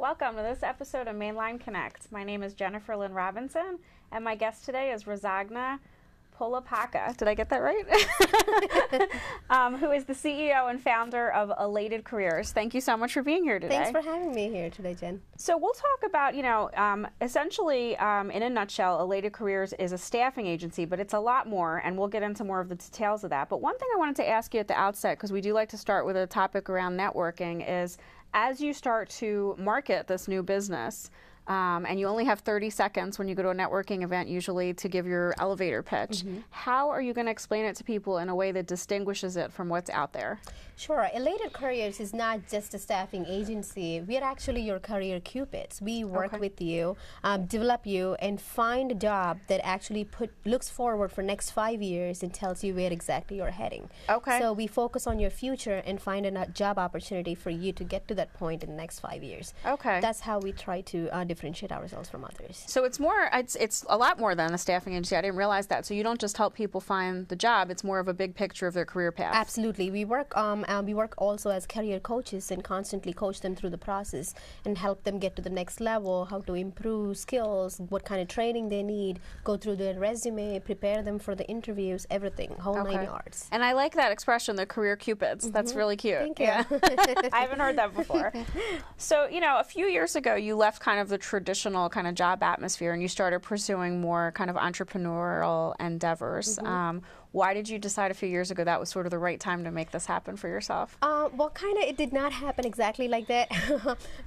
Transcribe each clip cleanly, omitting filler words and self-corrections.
Welcome to this episode of Mainline Connect. My name is Jennifer Lynn Robinson, and my guest today is Rasagna Pulapaka. Did I get that right? Who is the CEO and founder of Elated Careers. Thank you so much for being here today. Thanks for having me here today, Jen. So we'll talk about, essentially, in a nutshell, Elated Careers is a staffing agency, but it's a lot more, and we'll get into more of the details of that. But one thing I wanted to ask you at the outset, because we do like to start with a topic around networking, is as you start to market this new business, and you only have 30 seconds when you go to a networking event usually to give your elevator pitch. How are you going to explain it to people in a way that distinguishes it from what's out there? Sure. Elated Careers is not just a staffing agency. We are actually your career cupids. We work with you, develop you, and find a job that actually looks forward for next 5 years and tells you where exactly you're heading. So we focus on your future and find a job opportunity for you to get to that point in the next 5 years. That's how we try to differentiate ourselves from others. So it's more, it's a lot more than a staffing agency. I didn't realize that. So you don't just help people find the job, it's more of a big picture of their career path. Absolutely. We work also as career coaches and constantly coach them through the process and help them get to the next level, how to improve skills, what kind of training they need, go through their resume, prepare them for the interviews, everything, whole 9 yards. And I like that expression, the career cupids. That's really cute. Thank you. Yeah. I haven't heard that before. So, a few years ago, you left kind of the traditional kind of job atmosphere and you started pursuing more kind of entrepreneurial endeavors. Why did you decide a few years ago that was sort of the right time to make this happen for yourself? Well, kind of, it did not happen exactly like that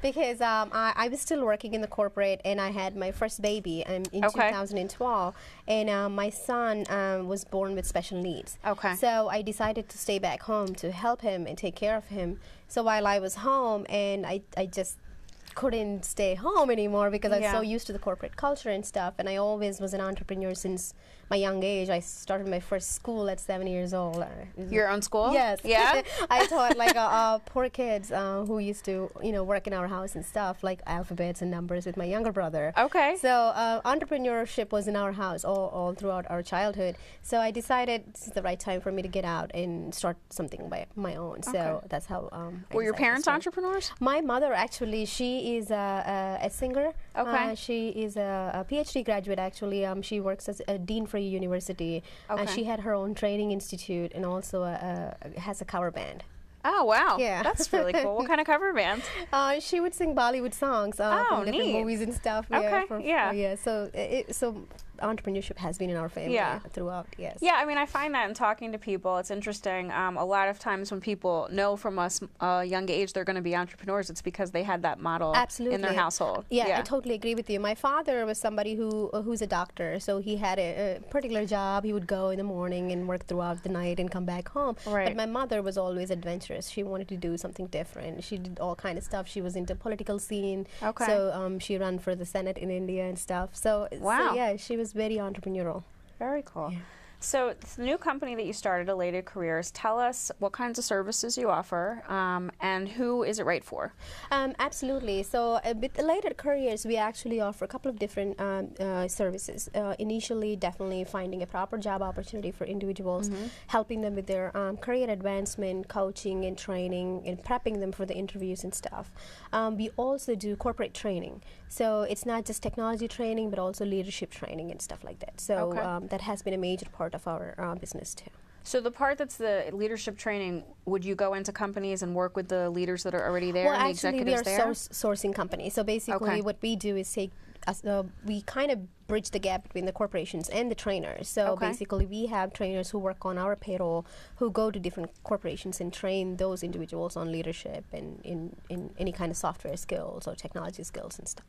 because I was still working in the corporate and I had my first baby in 2012, and my son was born with special needs. So I decided to stay back home to help him and take care of him. So while I was home, and I just couldn't stay home anymore because I was so used to the corporate culture and stuff, and I always was an entrepreneur since my young age. I started my first school at 7 years old. Your own school? Yes. Yeah? I taught like poor kids who used to work in our house and stuff, like alphabets and numbers with my younger brother. So entrepreneurship was in our house all throughout our childhood. So I decided this is the right time for me to get out and start something by my own. So that's how Were your parents entrepreneurs? My mother, actually, she is a singer. She is a PhD graduate, actually. She works as a dean for a university. She had her own training institute and also has a cover band. Oh, wow. Yeah. That's really cool. What kind of cover band? She would sing Bollywood songs from different movies and stuff. So entrepreneurship has been in our family throughout, yes. Yeah, I mean, I find that in talking to people, it's interesting. A lot of times when people know from us a young age they're going to be entrepreneurs, it's because they had that model in their household. Yeah, I totally agree with you. My father was somebody who's a doctor, so he had a particular job. He would go in the morning and work throughout the night and come back home. But my mother was always adventurous. She wanted to do something different. She did all kind of stuff. She was into political scene. So she ran for the Senate in India and stuff. So yeah, she was very entrepreneurial. Very cool. Yeah. So it's the new company that you started, Elated Careers. Tell us what kinds of services you offer and who is it right for? Absolutely. So with Elated Careers, we actually offer a couple of different services. Initially, definitely finding a proper job opportunity for individuals, helping them with their career advancement, coaching and training, and prepping them for the interviews and stuff. We also do corporate training. So it's not just technology training, but also leadership training and stuff like that. So that has been a major part of our business too. So the part that's the leadership training, would you go into companies and work with the leaders that are already there, and the executives there? Well, actually, we are sourcing companies. So basically what we do is take, we kind of bridge the gap between the corporations and the trainers. So basically we have trainers who work on our payroll who go to different corporations and train those individuals on leadership and in any kind of software skills or technology skills and stuff.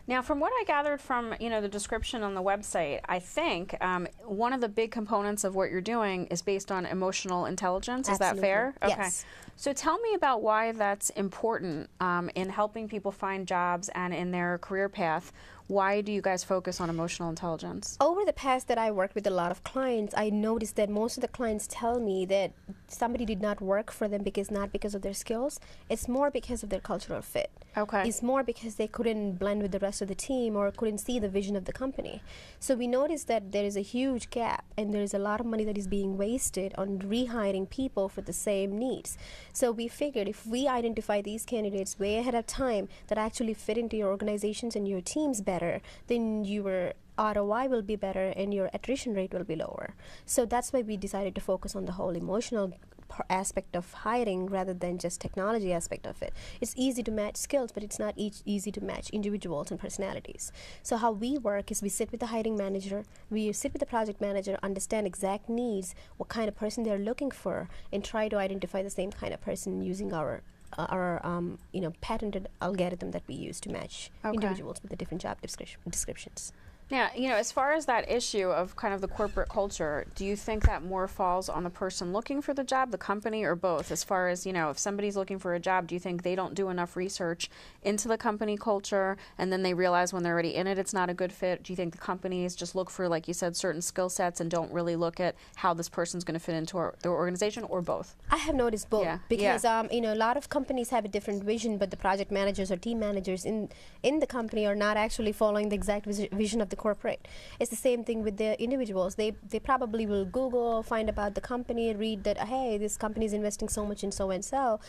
Now, from what I gathered from the description on the website, I think one of the big components of what you're doing is based on emotional intelligence. Is that fair? Yes. So tell me about why that's important in helping people find jobs and in their career path. Why do you guys focus on emotional intelligence? Over the past that I worked with a lot of clients, I noticed that most of the clients tell me that somebody did not work for them not because of their skills. It's more because of their cultural fit. Okay. It's more because they couldn't blend with the rest of the team or couldn't see the vision of the company. So we noticed that there is a huge gap and there is a lot of money that is being wasted on rehiring people for the same needs. So we figured if we identify these candidates way ahead of time that actually fit into your organizations and your teams better, then your ROI will be better and your attrition rate will be lower. So that's why we decided to focus on the whole emotional aspect of hiring rather than just technology aspect of it. It's easy to match skills, but it's not easy to match individuals and personalities. So how we work is we sit with the hiring manager, we sit with the project manager, understand exact needs, what kind of person they're looking for, and try to identify the same kind of person using our patented algorithm that we use to match individuals with the different job descriptions. Yeah, as far as that issue of kind of the corporate culture, do you think that more falls on the person looking for the job, the company, or both? As far as, if somebody's looking for a job, do you think they don't do enough research into the company culture and then they realize when they're already in it, it's not a good fit? Do you think the companies just look for, like you said, certain skill sets and don't really look at how this person's going to fit into their organization, or both? I have noticed both because, a lot of companies have a different vision, but the project managers or team managers in the company are not actually following the exact vision of the corporate. It's the same thing with the individuals. They probably will Google, find about the company, read that, hey, this company is investing so much in so and so,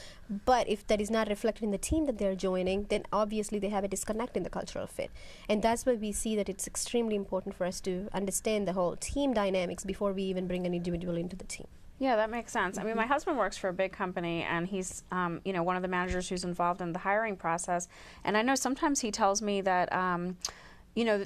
but if that is not reflected in the team that they're joining, then obviously they have a disconnect in the cultural fit. And that's why we see that it's extremely important for us to understand the whole team dynamics before we even bring an individual into the team. Yeah, that makes sense. I mean, my husband works for a big company, and he's, one of the managers who's involved in the hiring process. And I know sometimes he tells me that,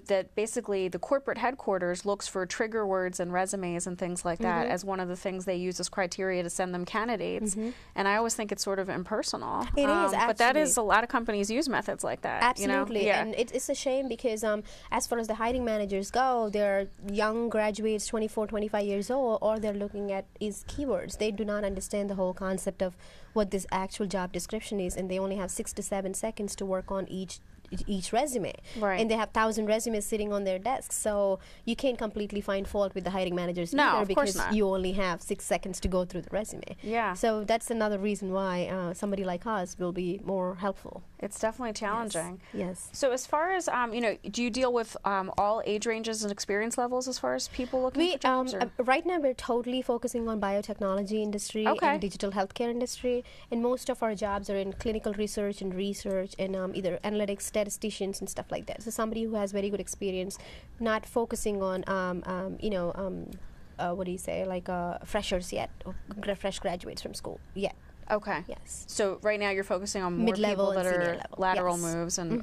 that basically the corporate headquarters looks for trigger words and resumes and things like that as one of the things they use as criteria to send them candidates. And I always think it's sort of impersonal. It is, actually. But that is, a lot of companies use methods like that. Absolutely. And it's a shame because as far as the hiring managers go, they're young graduates, 24, 25 years old, all they're looking at is keywords. They do not understand the whole concept of what this actual job description is, and they only have 6 to 7 seconds to work on each resume. Right. And they have 1,000 resumes sitting on their desks, so you can't completely find fault with the hiring managers either, because you only have 6 seconds to go through the resume. Yeah. So that's another reason why somebody like us will be more helpful. It's definitely challenging. Yes. So as far as, do you deal with all age ranges and experience levels as far as people looking for jobs? Right now we're totally focusing on biotechnology industry and digital healthcare industry, and most of our jobs are in clinical research and either analytics, statisticians and stuff like that. So somebody who has very good experience, not focusing on freshers yet, or fresh graduates from school yet. Okay. Yes. So right now you're focusing on more mid-level people that are level. lateral moves and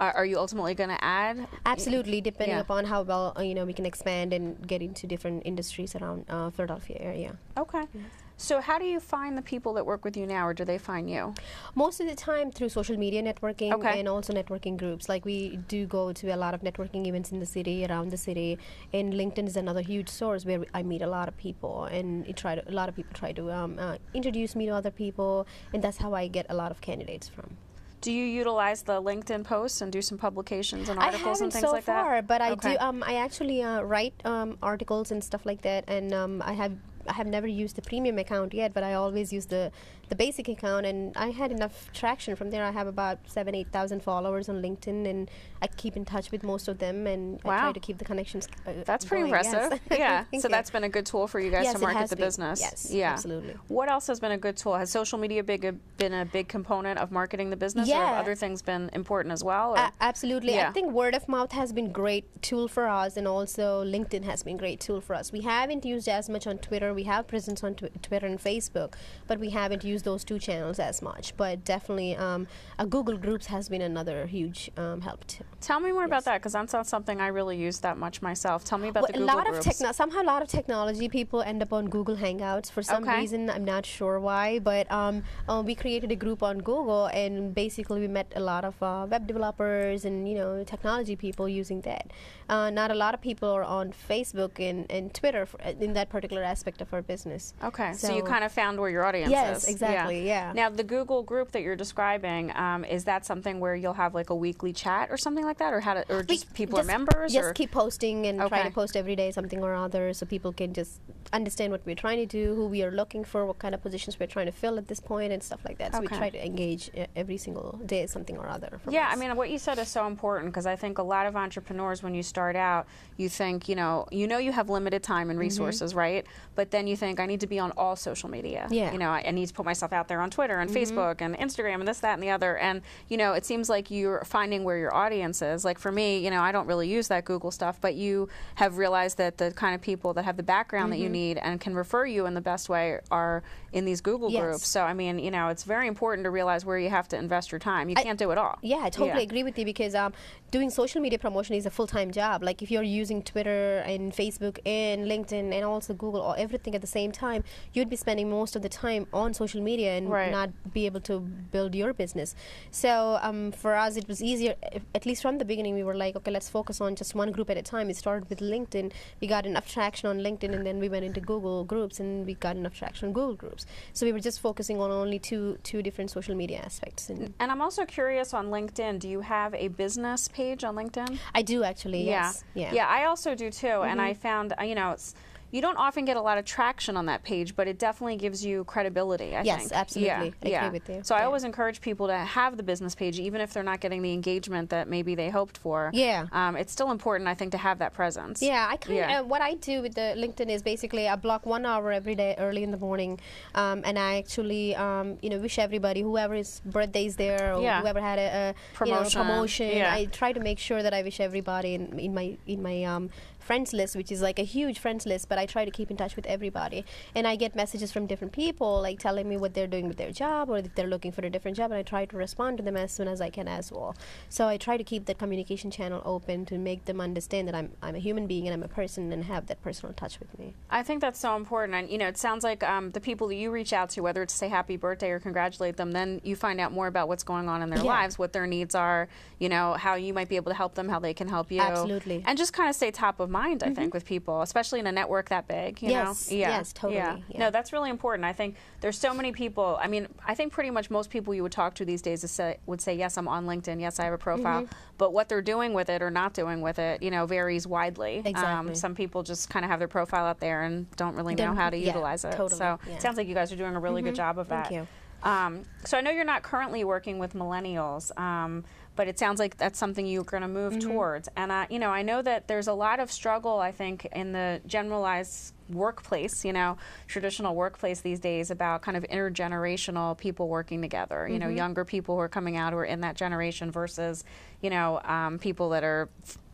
are you ultimately going to add? Absolutely, depending upon how well we can expand and get into different industries around Philadelphia area. Okay. Yes. So how do you find the people that work with you now, or do they find you? Most of the time through social media networking and also networking groups. Like we do go to a lot of networking events in the city, around the city, and LinkedIn is another huge source where I meet a lot of people, and a lot of people try to introduce me to other people, and that's how I get a lot I from. Do you utilize the LinkedIn posts and do some publications and articles and things like that? I haven't so far, but I do. I actually write articles and stuff like that, and I have never used the premium account yet, but I always use the basic account, and I had enough traction from there. I have about 7,000-8,000 followers on LinkedIn, and I keep in touch with most of them, and I try to keep the connections That's pretty going. Impressive. Yes. Yeah. So that's been a good tool for you guys to market the business. Yes, yeah. Absolutely. What else has been a good tool? Has social media been a big component of marketing the business, or have other things been important as well? Absolutely. Yeah. I think word of mouth has been a great tool for us, and also LinkedIn has been a great tool for us. We haven't used as much on Twitter. We have presence on Twitter and Facebook, but we haven't used those two channels as much. But definitely Google Groups has been another huge help too. Tell me more about that, because that's not something I really use that much myself. Tell me about the Google Groups. Somehow a lot of technology people end up on Google Hangouts for some reason. I'm not sure why, but we created a group on Google, and basically we met a lot of web developers and technology people using that. Not a lot of people are on Facebook and Twitter in that particular aspect of of our business. Okay, so you kind of found where your audience is. Yes, exactly, yeah. Now, the Google group that you're describing, is that something where you'll have like a weekly chat or something like that, or or just people are members? Just keep posting and try to post every day something or other, so people can just understand what we're trying to do, who we are looking for, what kind of positions we're trying to fill at this point, and stuff like that. So we try to engage every single day something or other. Yeah, I mean, what you said is so important, because I think a lot of entrepreneurs, when you start out, you think, you know you have limited time and resources, right? But then you think, I need to be on all social media. Yeah. You know, I need to put myself out there on Twitter and Facebook and Instagram and this, that, and the other. And, you know, it seems like you're finding where your audience is. Like for me, you know, I don't really use that Google stuff, but you have realized that the kind of people that have the background that you need and can refer you in the best way are in these Google groups. So, I mean, you know, it's very important to realize where you have to invest your time. You can't do it all. Yeah, I totally agree with you, because doing social media promotion is a full-time job. Like if you're using Twitter and Facebook and LinkedIn and also Google or everything at the same time, you'd be spending most of the time on social media and not be able to build your business. So for us, it was easier, at least from the beginning, we were like, okay, let's focus on just one group at a time. We started with LinkedIn. We got enough traction on LinkedIn, and then we went into Google groups, and we got enough traction on Google groups. So we were just focusing on only two different social media aspects. And I'm also curious on LinkedIn, do you have a business page on LinkedIn? I do, actually, yes. Yeah, I also do too, and I found, you know, you don't often get a lot of traction on that page, but it definitely gives you credibility, I think. Yes, absolutely. I agree with you. So I always encourage people to have the business page, even if they're not getting the engagement that maybe they hoped for. Yeah. It's still important, I think, to have that presence. Yeah, I kind of, what I do with the LinkedIn is basically I block 1 hour every day early in the morning, and I actually, you know, wish everybody, whoever's birthday's there, or whoever had a promotion. I try to make sure that I wish everybody in my friends list, which is like a huge friends list, but I try to keep in touch with everybody. And I get messages from different people, like telling me what they're doing with their job, or if they're looking for a different job, and I try to respond to them as soon as I can as well. So I try to keep that communication channel open to make them understand that I'm a human being and I'm a person, and have that personal touch with me. I think that's so important. And, you know, it sounds like the people that you reach out to, whether it's to say happy birthday or congratulate them, then you find out more about what's going on in their lives, what their needs are, you know, how you might be able to help them, how they can help you. Absolutely. And just kind of stay top of mind, I think, with people, especially in a network that big, you know? Yes, totally. Yeah. No, that's really important. I think there's so many people. I mean, I think pretty much most people you would talk to these days would say, yes, I'm on LinkedIn, yes, I have a profile, but what they're doing with it or not doing with it, you know, varies widely. Exactly. Some people just kind of have their profile out there and don't really know how to utilize it. Totally. So it sounds like you guys are doing a really good job of that. Thank you. So I know you're not currently working with millennials, but it sounds like that's something you're going to move towards. And you know, I know that there's a lot of struggle, I think, in the generalized workplace, you know, traditional workplace these days, about kind of intergenerational people working together. You know, younger people who are coming out who are in that generation versus, you know, people that are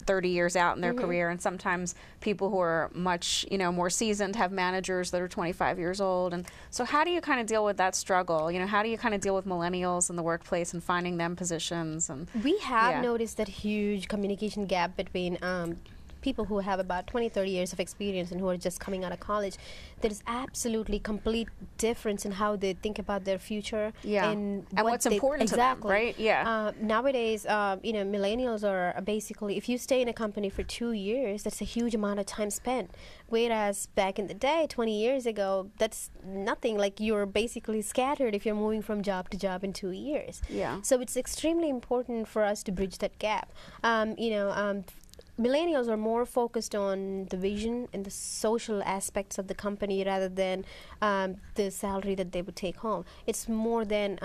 30 years out in their career, and sometimes people who are much, you know, more seasoned have managers that are 25 years old. And so how do you kind of deal with that struggle? You know, how do you kind of deal with millennials in the workplace and finding them positions? And we have noticed that huge communication gap between people who have about 20, 30 years of experience and who are just coming out of college. There's absolutely complete difference in how they think about their future and what's important to them, right? Nowadays, you know, millennials are basically, if you stay in a company for 2 years, that's a huge amount of time spent. Whereas back in the day, 20 years ago, that's nothing. Like, you're basically scattered if you're moving from job to job in 2 years. So it's extremely important for us to bridge that gap. You know, millennials are more focused on the vision and the social aspects of the company rather than the salary that they would take home. It's more than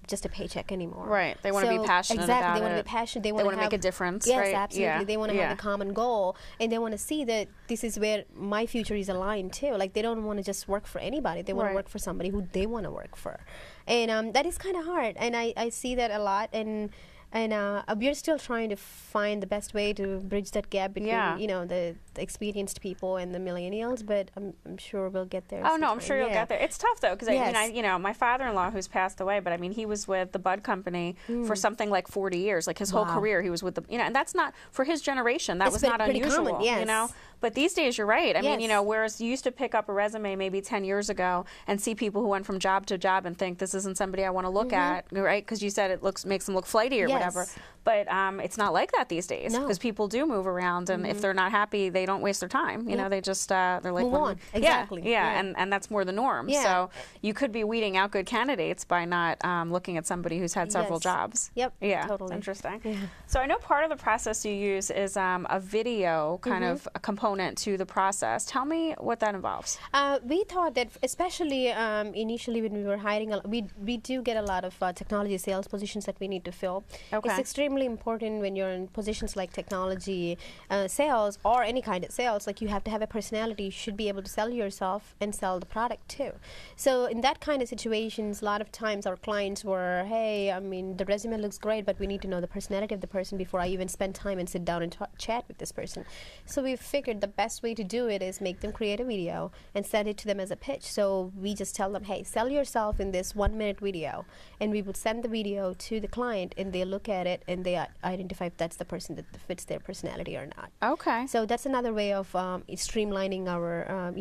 just a paycheck anymore. Right. They want to be passionate about it. They want to be passionate. They want to make a difference. Yes, right? absolutely. They want to have a common goal, and they want to see that this is where my future is aligned too. Like, they don't want to just work for anybody. They want to work for somebody who they want to work for. And that is kind of hard. And I see that a lot. And we're still trying to find the best way to bridge that gap between, you know, the experienced people and the millennials. But I'm sure we'll get there. Oh no, I'm sure you'll get there. It's tough though, because I mean, you know, my father-in-law, who's passed away, but I mean, he was with the Bud Company for something like 40 years, like his whole career. He was with the, you know, and that's not for his generation. That was not unusual. Common, you know. But these days, you're right. I mean, you know, whereas you used to pick up a resume maybe 10 years ago and see people who went from job to job and think, this isn't somebody I want to look at, right? Because you said it makes them look flighty or whatever. But it's not like that these days, because people do move around, and if they're not happy, they don't waste their time. You know, they just they're like, move on. Exactly. And that's more the norm. So you could be weeding out good candidates by not looking at somebody who's had several jobs. Yep. Yeah. Totally. Interesting. Yeah. So I know part of the process you use is a video kind of a component to the process. Tell me what that involves. We thought that, especially initially when we were hiring, we do get a lot of technology sales positions that we need to fill. Okay. It's extremely important when you're in positions like technology sales or any kind of sales. Like, you have to have a personality. You should be able to sell yourself and sell the product too. So in that kind of situations, a lot of times our clients were, hey, I mean, the resume looks great, but we need to know the personality of the person before I even spend time and sit down and chat with this person. So we figured the best way to do it is make them create a video and send it to them as a pitch. So we just tell them, hey, sell yourself in this 1-minute video, and we would send the video to the client, and they look at it and they identify if that's the person that fits their personality or not. Okay. So that's another way of streamlining our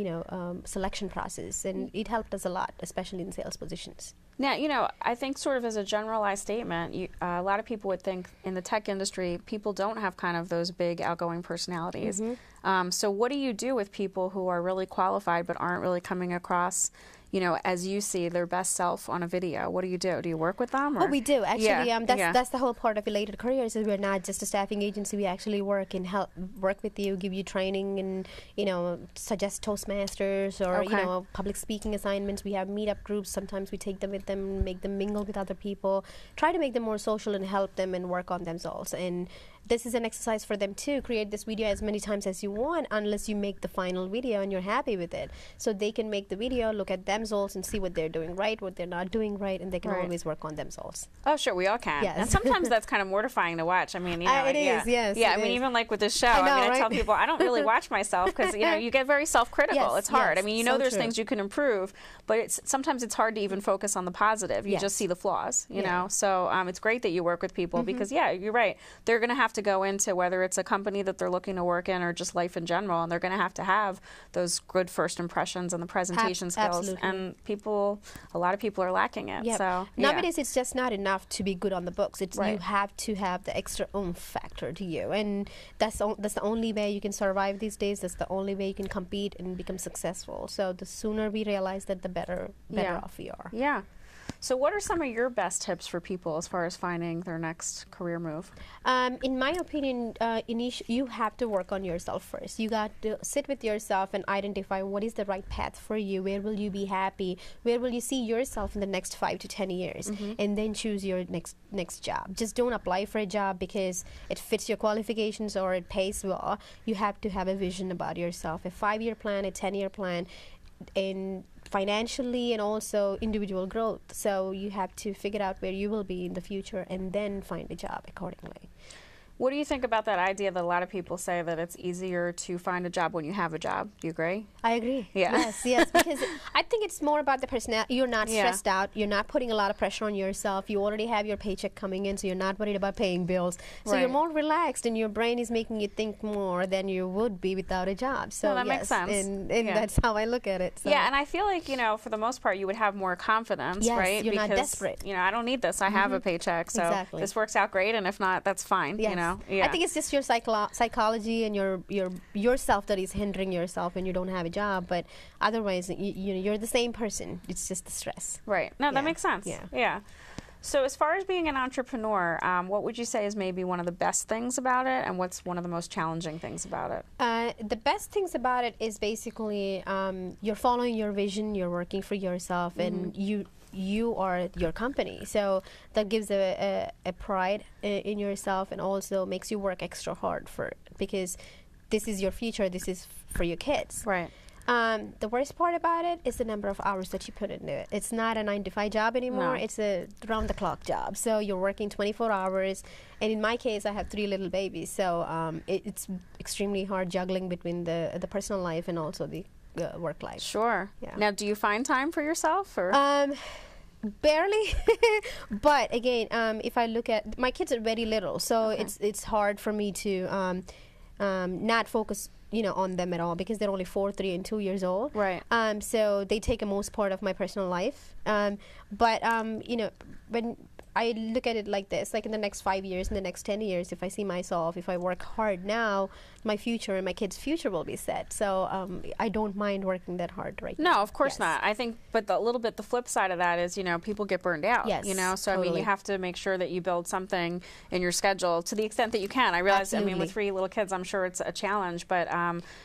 selection process, and it helped us a lot, especially in sales positions. Now, you know, I think sort of as a generalized statement, a lot of people would think in the tech industry, people don't have kind of those big outgoing personalities. So what do you do with people who are really qualified but aren't really coming across, you know, as you see their best self on a video? What do you do? Do you work with them? Or? Oh, we do. Actually, that's the whole part of Elated Careers, is we're not just a staffing agency. We actually work with you, give you training, and, you know, suggest Toastmasters or, you know, public speaking assignments. We have meetup groups. Sometimes we take them with them, make them mingle with other people, try to make them more social and help them and work on themselves. And this is an exercise for them too. Create this video as many times as you want, unless you make the final video and you're happy with it. So they can make the video, look at themselves and see what they're doing right, what they're not doing right, and they can always work on themselves. Oh, sure, we all can. Yes. And sometimes that's kind of mortifying to watch. I mean, you know, it is, yes. Yeah, I mean, even like with this show, I tell people I don't really watch myself because, you know, you get very self-critical. It's hard. I mean, you know, there's things you can improve, but sometimes it's hard to even focus on the positive. You just see the flaws, you know. So it's great that you work with people because, you're right. They're going to have to go into whether it's a company that they're looking to work in or just life in general, and they're going to have those good first impressions and the presentation skills. Absolutely. And a lot of people are lacking it. Yep. So nowadays, it's just not enough to be good on the books. It's you have to have the extra oomph factor to you, and that's the only way you can survive these days. That's the only way you can compete and become successful. So the sooner we realize that, the better off we are. Yeah. So what are some of your best tips for people as far as finding their next career move? In my opinion, you have to work on yourself first. You got to sit with yourself and identify what is the right path for you. Where will you be happy? Where will you see yourself in the next 5 to 10 years? And then choose your next job. Just don't apply for a job because it fits your qualifications or it pays well. You have to have a vision about yourself, a 5-year plan, a 10-year plan, and financially and also individual growth. So you have to figure out where you will be in the future and then find a job accordingly. What do you think about that idea that a lot of people say that it's easier to find a job when you have a job? Do you agree? I agree. Yeah. Yes, because I think it's more about the personality. You're not stressed out. You're not putting a lot of pressure on yourself. You already have your paycheck coming in, so you're not worried about paying bills. So you're more relaxed, and your brain is making you think more than you would be without a job. So that makes sense. And that's how I look at it. So. Yeah, and I feel like, you know, for the most part, you would have more confidence, right? You're not desperate. You know, I don't need this. I have a paycheck, so this works out great, and if not, that's fine. You know. I think it's just your psychology and yourself that is hindering yourself when you don't have a job, but otherwise you're the same person. It's just the stress. Right. No, that makes sense. Yeah. So as far as being an entrepreneur, what would you say is maybe one of the best things about it, and what's one of the most challenging things about it? The best things about it is basically you're following your vision, you're working for yourself, and you are your company. So that gives a pride in yourself, and also makes you work extra hard for it, because this is your future, this is for your kids. Right. The worst part about it is the number of hours that you put into it. It's not a 9-to-5 job anymore. It's a round-the-clock job. So you're working 24 hours. And in my case, I have 3 little babies. So it's extremely hard juggling between the personal life and also the work life. Sure. Yeah. Now, do you find time for yourself? Or? Barely. But again, if I look at, my kids are very little. So it's hard for me to not focus on them at all, because they're only 4, 3, and 2 years old. Right. So they take a most part of my personal life. But when I look at it like this, like in the next 5 years, in the next 10 years, if I see myself, if I work hard now, my future and my kids' future will be set. So I don't mind working that hard right now. No, of course not. I think, but the flip side of that is, people get burned out. Yes, so totally. I mean, you have to make sure that you build something in your schedule to the extent that you can. I realize, Absolutely. I mean, with 3 little kids, I'm sure it's a challenge, but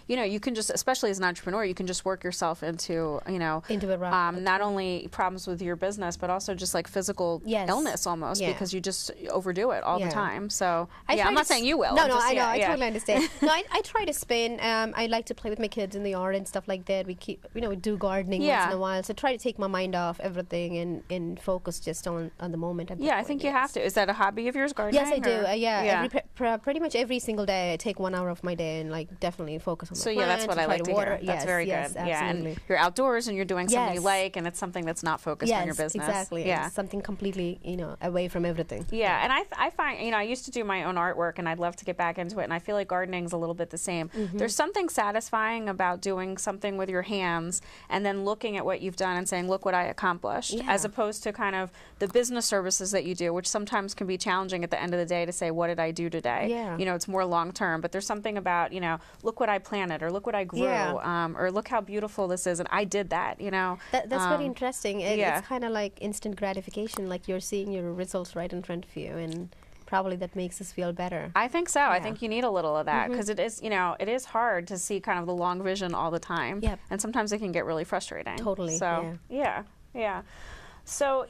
you can just, especially as an entrepreneur, you can just work yourself into, into a not only problems with your business, but also just like physical illness almost, because you just overdo it all the time. So I'm not saying you will. No, I know. I totally understand. No, I try to spin. I like to play with my kids in the yard and stuff like that. We keep, we do gardening once in a while. So try to take my mind off everything and focus just on the moment. I think you have to. Is that a hobby of yours, gardening? Yes, I do. Pretty much every single day, I take 1 hour of my day and like definitely focus on my plants. So that's what I like to hear. That's very good. Absolutely. And you're outdoors and you're doing something you like, and it's something that's not focused on your business. Exactly. Yeah, it's something completely away from everything. Yeah, and I find I used to do my own artwork, and I'd love to get back into it. And I feel like gardening's a little bit the same. There's something satisfying about doing something with your hands and then looking at what you've done and saying, look what I accomplished, as opposed to kind of the business services that you do, which sometimes can be challenging at the end of the day to say, what did I do today? Yeah. It's more long term, but there's something about, look what I planted, or look what I grew, or look how beautiful this is, and I did that, That's very interesting. It's kind of like instant gratification, like you're seeing your results right in front of you, and probably that makes us feel better. I think so. I think you need a little of that, because it is hard to see kind of the long vision all the time. Yep. And sometimes it can get really frustrating. Totally. So, yeah. So,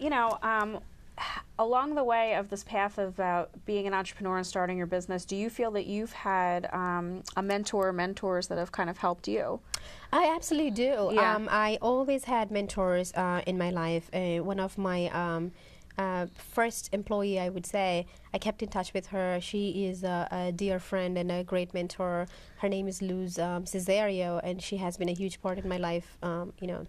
along the way of this path about being an entrepreneur and starting your business, do you feel that you've had a mentor or mentors that have kind of helped you? I absolutely do. Yeah. I always had mentors in my life. One of my first employee, I would say, I kept in touch with her. She is a dear friend and a great mentor. Her name is Luz Cesario, and she has been a huge part in my life,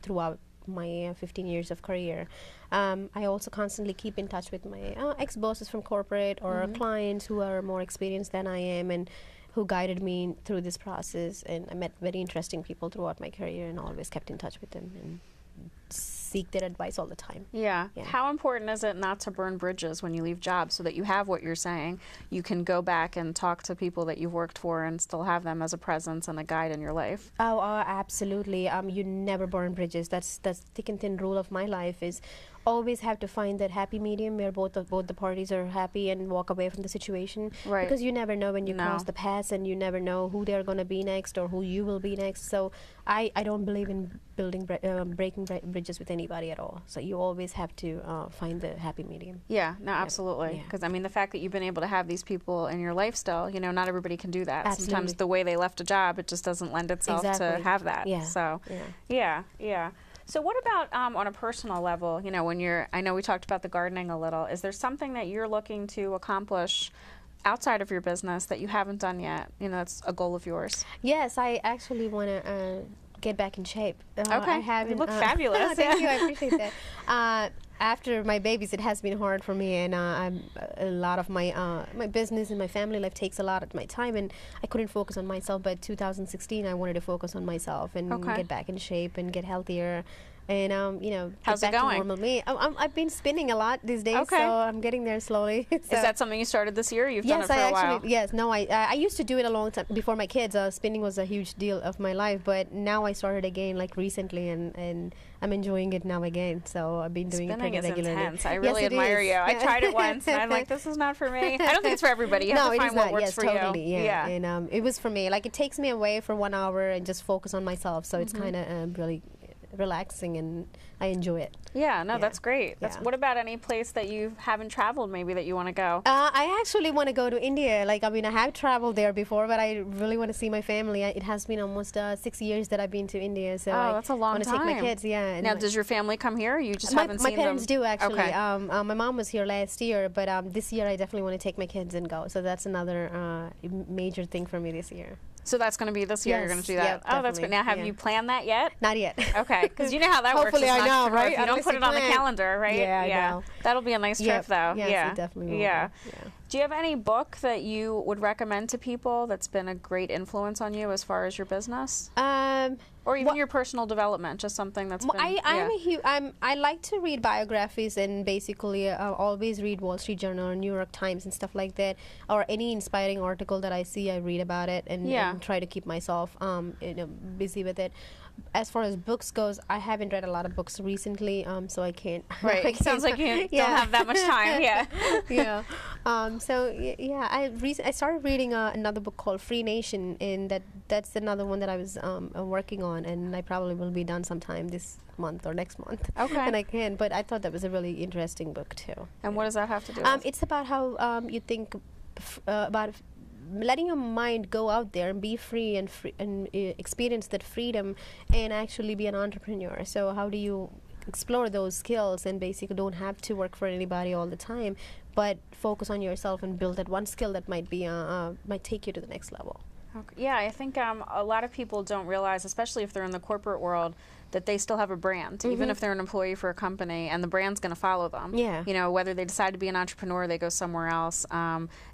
throughout my 15 years of career. I also constantly keep in touch with my ex-bosses from corporate or clients who are more experienced than I am and who guided me through this process. And I met very interesting people throughout my career and always kept in touch with them and seek their advice all the time. Yeah. How important is it not to burn bridges when you leave jobs, so that you have what you're saying, you can go back and talk to people that you've worked for and still have them as a presence and a guide in your life? Oh, absolutely. You never burn bridges. That's thick and thin rule of my life, is always have to find that happy medium where both the parties are happy and walk away from the situation. Right. Because you never know when you cross the paths, and you never know who they're going to be next or who you will be next. So I don't believe in breaking bridges with anybody at all. So you always have to find the happy medium. Yeah, no, absolutely. Because I mean, the fact that you've been able to have these people in your life still, not everybody can do that. Absolutely. Sometimes the way they left a job, it just doesn't lend itself to have that. Yeah. So, yeah. So what about on a personal level, when I know we talked about the gardening a little, is there something that you're looking to accomplish outside of your business that you haven't done yet? That's a goal of yours. Yes, I actually want to get back in shape. Okay, I haven't, you look fabulous. Thank you, I appreciate that. After my babies, it has been hard for me, and a lot of my my business and my family life takes a lot of my time, and I couldn't focus on myself. But 2016, I wanted to focus on myself and get back in shape and get healthier. And how's get it back going? to normal me. I've been spinning a lot these days, so I'm getting there slowly. Is that something you started this year? You've done it for a while. Yes, no, I used to do it a long time before my kids. Spinning was a huge deal of my life, but now I started again like recently, and I'm enjoying it now again. So I've been doing spinning it pretty regularly. Intense. I really admire you. I tried it once, and I'm like, this is not for me. I don't think it's for everybody. You have to find what works for totally, you. Yeah. And it was for me. Like, it takes me away for 1 hour and just focus on myself. So it's kind of really relaxing, and I enjoy it. Yeah, no, that's great. What about any place that you haven't traveled maybe that you want to go? I actually want to go to India. I have traveled there before, but I really want to see my family. It has been almost 6 years that I've been to India, so that's a long time. I want to take my kids. Yeah. Now, does your family come here? Or you just haven't seen them? My parents do, actually. Okay. My mom was here last year, but this year I definitely want to take my kids and go. So that's another major thing for me this year. So that's going to be this year. You're going to do that. Yep, oh, that's good. Now, have you planned that yet? Not yet. Okay, because you know how that works. Hopefully, I know, right? If you don't put it on the calendar, right? Yeah, I know. That'll be a nice trip, though. Yes, it definitely will. Yeah. Do you have any book that you would recommend to people that's been a great influence on you as far as your business? Or even your personal development, just something that's been... I like to read biographies and basically always read Wall Street Journal or New York Times and stuff like that, or any inspiring article that I see, I read about it and try to keep myself busy with it. As far as books goes, I haven't read a lot of books recently, so I can't. Right. It sounds like you don't have that much time. Yeah. Yeah. I started reading another book called Free Nation, and that's another one that I was working on, and I probably will be done sometime this month or next month. Okay. And I can, but I thought that was a really interesting book too. And what does that have to do with? It's about how you think about letting your mind go out there and be free and experience that freedom and actually be an entrepreneur. So how do you explore those skills and basically don't have to work for anybody all the time, but focus on yourself and build that one skill that might take you to the next level. Okay. Yeah, I think a lot of people don't realize, especially if they're in the corporate world, that they still have a brand, even if they're an employee for a company, and the brand's going to follow them. Yeah. You know, whether they decide to be an entrepreneur, they go somewhere else.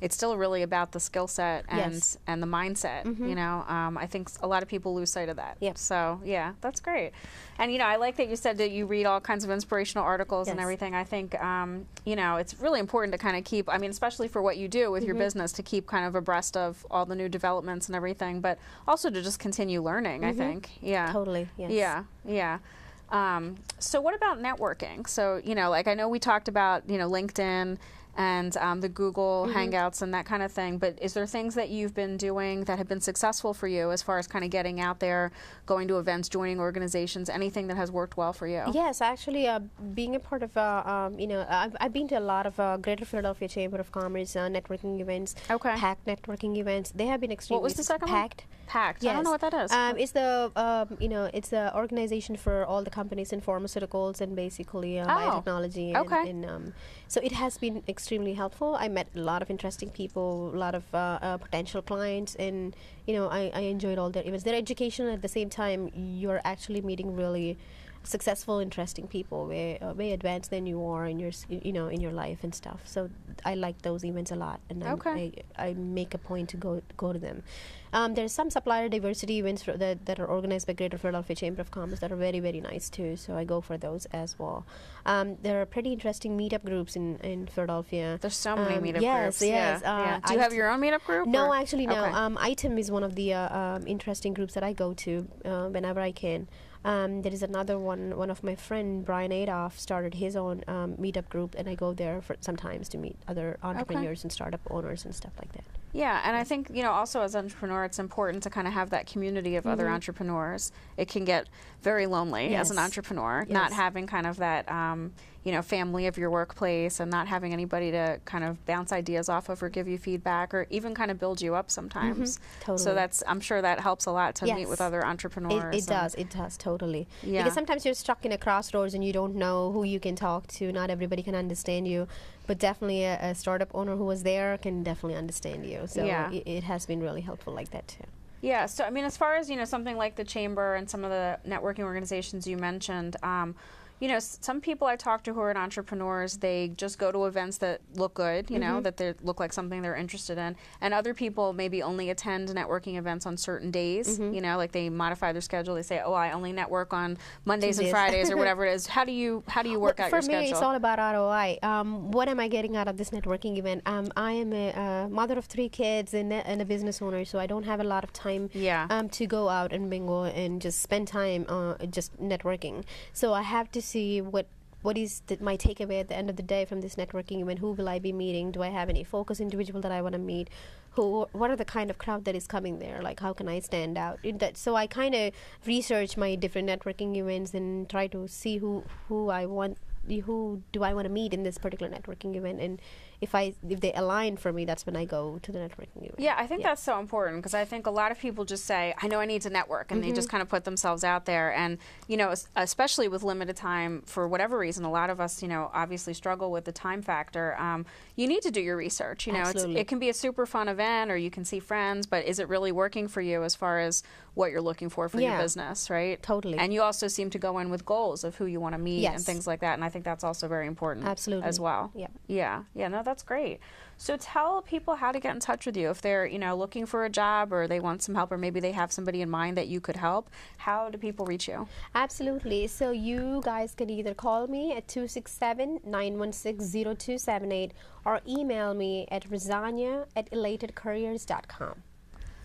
It's still really about the skill set and the mindset. You know, I think a lot of people lose sight of that. Yep. So yeah, that's great. And you know, I like that you said that you read all kinds of inspirational articles and everything. I think you know, it's really important to kind of keep. I mean, especially for what you do with your business, to keep kind of abreast of all the new developments and everything, but also to just continue learning. I think. Yeah. Totally. Yes. Yeah. Yeah. So what about networking? So, you know, like I know we talked about, you know, LinkedIn and the Google Hangouts and that kind of thing, but is there things that you've been doing that have been successful for you as far as kind of getting out there, going to events, joining organizations, anything that has worked well for you? Yes, actually, being a part of, you know, I've been to a lot of Greater Philadelphia Chamber of Commerce networking events, PACT networking events. They have been extremely... What was the second PACT. one? PACT. Yes. I don't know what that is. It's the you know, it's the organization for all the companies in pharmaceuticals and basically biotechnology. And so it has been extremely helpful. I met a lot of interesting people, a lot of potential clients, and you know, I enjoyed all their events. Their education at the same time, you're actually meeting really successful, interesting people, way advanced than you are in your, you know, in your life and stuff. So I like those events a lot, and I make a point to go to them. There's some supplier diversity events that are organized by Greater Philadelphia Chamber of Commerce that are very, very nice too. So I go for those as well. There are pretty interesting meetup groups in Philadelphia. There's so many meetup groups. Yes. Do you have your own meetup group? No, or? Actually, no. Item is one of the interesting groups that I go to whenever I can. There is another one. One of my friend, Brian Adolph, started his own meetup group, and I go there sometimes to meet other entrepreneurs and startup owners and stuff like that. Yeah, and I think, you know, also as an entrepreneur, it's important to kind of have that community of other entrepreneurs. It can get very lonely as an entrepreneur, not having kind of that, you know, family of your workplace, and not having anybody to kind of bounce ideas off of or give you feedback or even kind of build you up sometimes. Totally. So I'm sure that helps a lot to meet with other entrepreneurs. It does, totally. Yeah. Because sometimes you're stuck in a crossroads and you don't know who you can talk to. Not everybody can understand you, but definitely a startup owner who was there can definitely understand you. So it has been really helpful like that too. Yeah, so I mean, as far as, you know, something like the Chamber and some of the networking organizations you mentioned, you know, some people I talk to who are entrepreneurs, they just go to events that look good, you know, that they look like something they're interested in. And other people maybe only attend networking events on certain days, you know, like they modify their schedule. They say, oh, I only network on Mondays and Fridays or whatever it is. How do you work out your schedule? For me, it's all about ROI. What am I getting out of this networking event? I am a mother of 3 kids and a business owner, so I don't have a lot of time to go out and mingle and just spend time just networking. So I have to see what is my takeaway at the end of the day from this networking event. Who will I be meeting? Do I have any focus individual that I want to meet? What are the kind of crowd that is coming there? Like, how can I stand out in that? So I kind of research my different networking events and try to see who do I want to meet in this particular networking event, and if they align for me, that's when I go to the networking event. Yeah, I think that's so important, because I think a lot of people just say, I know I need to network, and they just kind of put themselves out there. And, you know, especially with limited time, for whatever reason, a lot of us, you know, obviously struggle with the time factor. You need to do your research. You know, it can be a super fun event, or you can see friends, but is it really working for you as far as what you're looking for your business, right? Totally. And you also seem to go in with goals of who you want to meet and things like that. And I think that's also very important. Absolutely. As well. Yeah. No, that's great. So tell people how to get in touch with you if they're, looking for a job or they want some help, or maybe they have somebody in mind that you could help. How do people reach you? Absolutely. So you guys can either call me at 267-916-0278 or email me at rasagna@elatedcareers.com.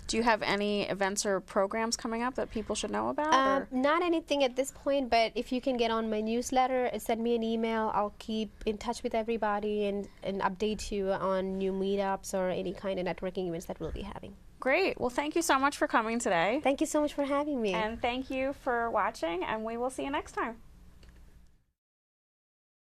Do you have any events or programs coming up that people should know about? Not anything at this point, but if you can get on my newsletter and send me an email, I'll keep in touch with everybody and update you on new meetups or any kind of networking events that we'll be having. Great. Well, thank you so much for coming today. Thank you so much for having me. And thank you for watching, and we will see you next time.